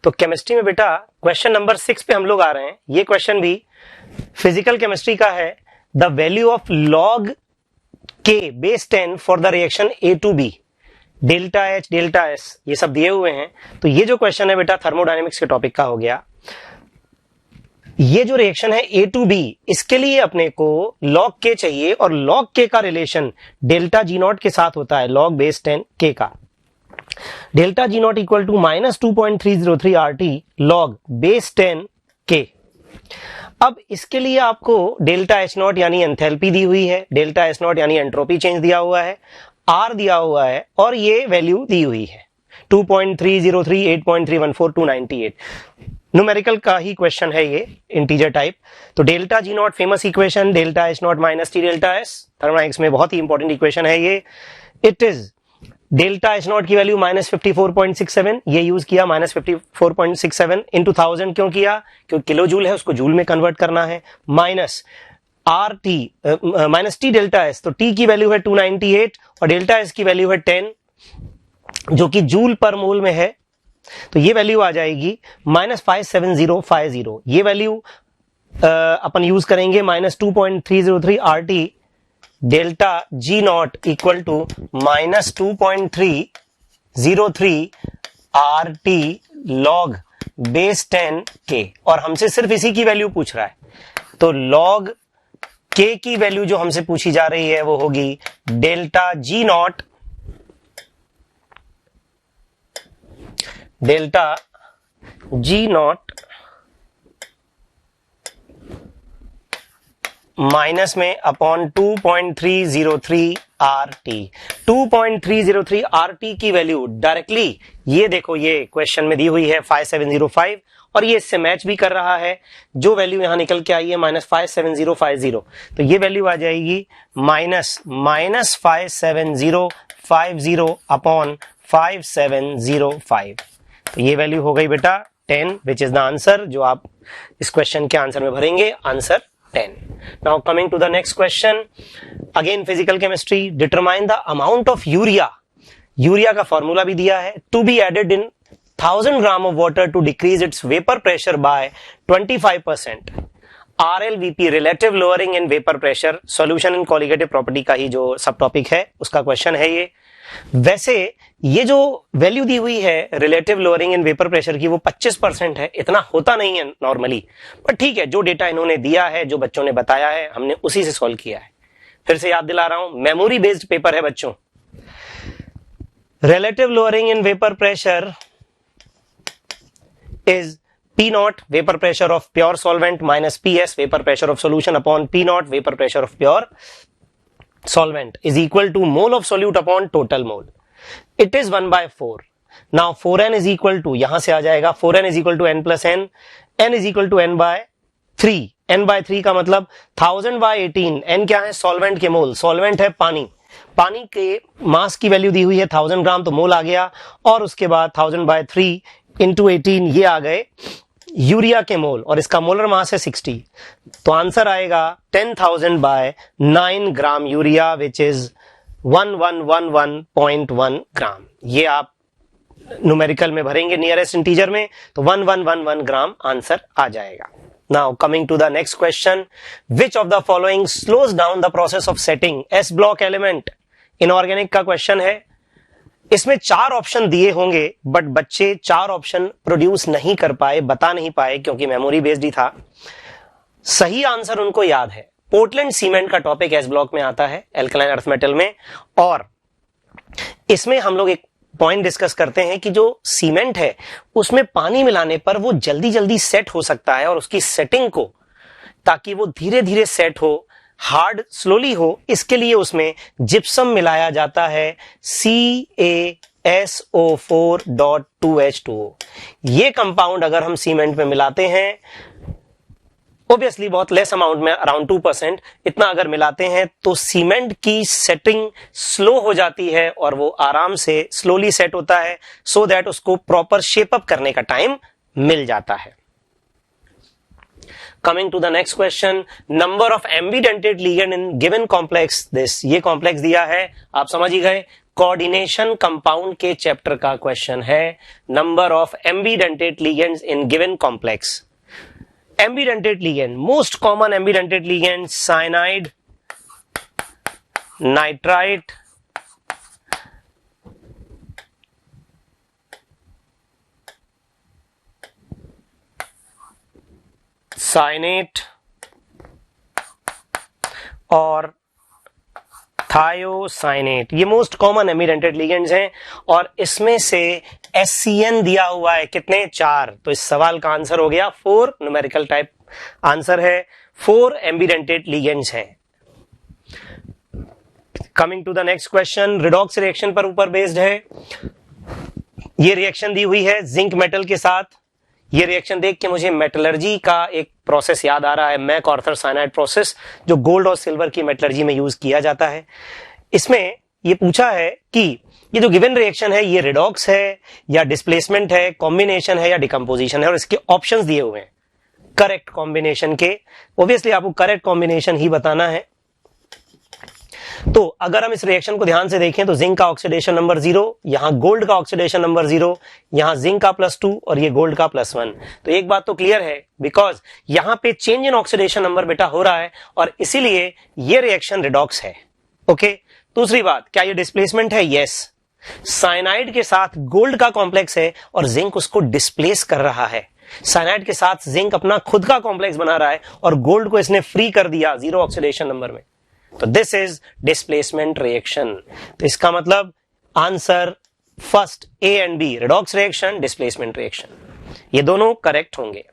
तो केमिस्ट्री में बेटा क्वेश्चन नंबर 6 पे हम लोग आ रहे हैं। ये क्वेश्चन भी फिजिकल केमिस्ट्री का है। द वैल्यू ऑफ लॉग के base 10 for the reaction A to B, delta H delta S, ये सब दिए हुए हैं। तो ये जो क्वेश्चन है बेटा थर्मोडायनेमिक्स के टॉपिक का हो गया। ये जो रिएक्शन है ए टू बी, इसके लिए अपने को लॉग के चाहिए और लॉग के का रिलेशन डेल्टा जी नॉट के साथ होता है, लॉग बेस 10 के का। Delta G naught equal to -2.303 RT log base 10 के। अब इसके लिए आपको डेल्टा एच नॉट यानी एंथैल्पी दी हुई है, डेल्टा एच नॉट यानी एंट्रोपी चेंज दिया हुआ है, आर दिया हुआ है और ये वैल्यू दी हुई है 2.303, 8.314, 298। न्यूमेरिकल का ही क्वेश्चन है ये, इंटीजर टाइप। तो delta G not famous equation, delta H not minus T delta S, thermodynamics में बहुत ही इंपॉर्टेंट इक्वेशन है ये। It is delta H not की वैल्यू -54.67, ये यूज किया -54.67 इंटू 1000। क्यों किया? क्योंकि किलो जूल है, उसको जूल में कन्वर्ट करना है। Minus R T minus T delta S, तो टी की वैल्यू है 298 और डेल्टा एस की वैल्यू है 10 जो कि जूल पर मोल में है। तो ये वैल्यू आ जाएगी -57050। ये वैल्यू अपन यूज करेंगे -2.303 RT delta G naught equal to -2.303 RT log base 10 के, और हमसे सिर्फ इसी की वैल्यू पूछ रहा है। तो लॉग के की वैल्यू जो हमसे पूछी जा रही है वो होगी डेल्टा जी नॉट माइनस में अपॉन 2.303 RT। 2.303 RT की वैल्यू डायरेक्टली ये देखो, ये क्वेश्चन में दी हुई है 5705 और ये इससे मैच भी कर रहा है। जो वैल्यू यहां निकल के आई है -57050, तो ये वैल्यू आ जाएगी -57050 अपॉन 5705। तो ये वैल्यू हो गई बेटा 10, विच इज द आंसर, जो आप इस क्वेश्चन के आंसर में भरेंगे, answer 10। Now coming to the next question, again physical chemistry. Determine the amount of urea, urea का फॉर्मूला भी दिया है, to be added in 1000 gram of water to decrease its vapour pressure by 25%। RLVP relative lowering in vapour pressure, solution in colligative property का ही जो सब topic है उसका क्वेश्चन है ये। वैसे ये जो वैल्यू दी हुई है relative lowering in vapour pressure की, वो 25% है। इतना होता नहीं है नॉर्मली, पर ठीक है, जो डेटा इन्होंने दिया है, जो बच्चों ने बताया है, हमने उसी से सॉल्व किया है। फिर से याद दिला रहा हूं, मेमोरी बेस्ड पेपर है बच्चों। Relative lowering in vapour pressure is P naught vapor pressure of pure solvent minus PS vapor pressure of solution upon P naught vapor pressure of pure solvent is equal to mole of solute upon total mole. It is 1/4. Now 4n is equal to, यहां से आ जाएगा 4n is equal to n plus n, n is equal to n/3। n/3 का मतलब 1000/18। n क्या है? Solvent के मोल। Solvent है पानी, पानी के मास की वैल्यू दी हुई है 1000 ग्राम, तो मोल आ गया, और उसके बाद 1000/3 इंटू 18 ये आ गए यूरिया के मोल, और इसका मोलर मास है 60। तो आंसर आएगा 10,000/9 ग्राम यूरिया, विच इज 1111.1 ग्राम। ये आप न्यूमेरिकल में भरेंगे नियरेस्ट इंटीजर में, तो 1111 ग्राम आंसर आ जाएगा। Now coming to the next question, which of the following slows down the process of setting s block element. Inorganic का क्वेश्चन है। इसमें 4 ऑप्शन दिए होंगे, बट बच्चे 4 ऑप्शन प्रोड्यूस नहीं कर पाए, बता नहीं पाए, क्योंकि मेमोरी बेस्ड ही था। सही आंसर उनको याद है। पोर्टलैंड सीमेंट का टॉपिक एस ब्लॉक में आता है, एल्कलाइन अर्थ मेटल में, और इसमें हम लोग एक पॉइंट डिस्कस करते हैं कि जो सीमेंट है उसमें पानी मिलाने पर वो जल्दी जल्दी सेट हो सकता है, और उसकी सेटिंग को, ताकि वो धीरे धीरे सेट हो, हार्ड स्लोली हो, इसके लिए उसमें जिप्सम मिलाया जाता है, CaSO4.2H2O। ये कंपाउंड अगर हम सीमेंट में मिलाते हैं, ऑब्वियसली बहुत लेस अमाउंट में, अराउंड 2%, इतना अगर मिलाते हैं, तो सीमेंट की सेटिंग स्लो हो जाती है और वो आराम से स्लोली सेट होता है, सो दैट उसको प्रॉपर शेप अप करने का टाइम मिल जाता है। Coming to the next question, number of ambidentate ligand in given complex this, ये कॉम्प्लेक्स दिया है, आप समझ ही गए कोऑर्डिनेशन कंपाउंड के चैप्टर का क्वेश्चन है। Number of ambidentate ligands in given complex. Ambidentate ligand, most common ambidentate ligand cyanide, nitrite, cyanate और थायोसाइनेट, ये मोस्ट कॉमन एम्बिडेंटेट लिगेंड्स हैं और इसमें से SCN दिया हुआ है कितने, 4। तो इस सवाल का आंसर हो गया 4, न्यूमेरिकल टाइप आंसर है, 4 एम्बिडेंटेट लिगेंड्स हैं। Coming to the next question, redox reaction पर ऊपर बेस्ड है। ये रिएक्शन दी हुई है जिंक मेटल के साथ। ये रिएक्शन देख के मुझे मेटलर्जी का एक प्रोसेस याद आ रहा है, मैक आर्थर साइनाइड प्रोसेस, जो गोल्ड और सिल्वर की मेटलर्जी में यूज किया जाता है। इसमें ये पूछा है कि ये जो गिवन रिएक्शन है ये रिडॉक्स है या डिस्प्लेसमेंट है, कॉम्बिनेशन है या डिकम्पोजिशन है, और इसके ऑप्शंस दिए हुए हैं करेक्ट कॉम्बिनेशन के। ऑब्वियसली आपको करेक्ट कॉम्बिनेशन ही बताना है। तो अगर हम इस रिएक्शन को ध्यान से देखें तो जिंक का ऑक्सीडेशन नंबर 0, यहां गोल्ड का ऑक्सीडेशन नंबर 0, यहां जिंक का +2 और ये गोल्ड का +1। तो एक बात तो क्लियर है, बिकॉज यहां पे चेंज इन ऑक्सीडेशन नंबर बेटा हो रहा है और इसीलिए ये रिएक्शन रिडॉक्स है। ओके, दूसरी बात, क्या ये डिस्प्लेसमेंट है? यस, साइनाइड के साथ गोल्ड का कॉम्प्लेक्स है और जिंक उसको डिस्प्लेस कर रहा है। साइनाइड के साथ जिंक अपना खुद का कॉम्प्लेक्स बना रहा है और गोल्ड को इसने फ्री कर दिया 0 ऑक्सीडेशन नंबर में। तो दिस इज डिस्प्लेसमेंट रिएक्शन। तो इसका मतलब answer first A and B, redox reaction, displacement reaction, ये दोनों करेक्ट होंगे।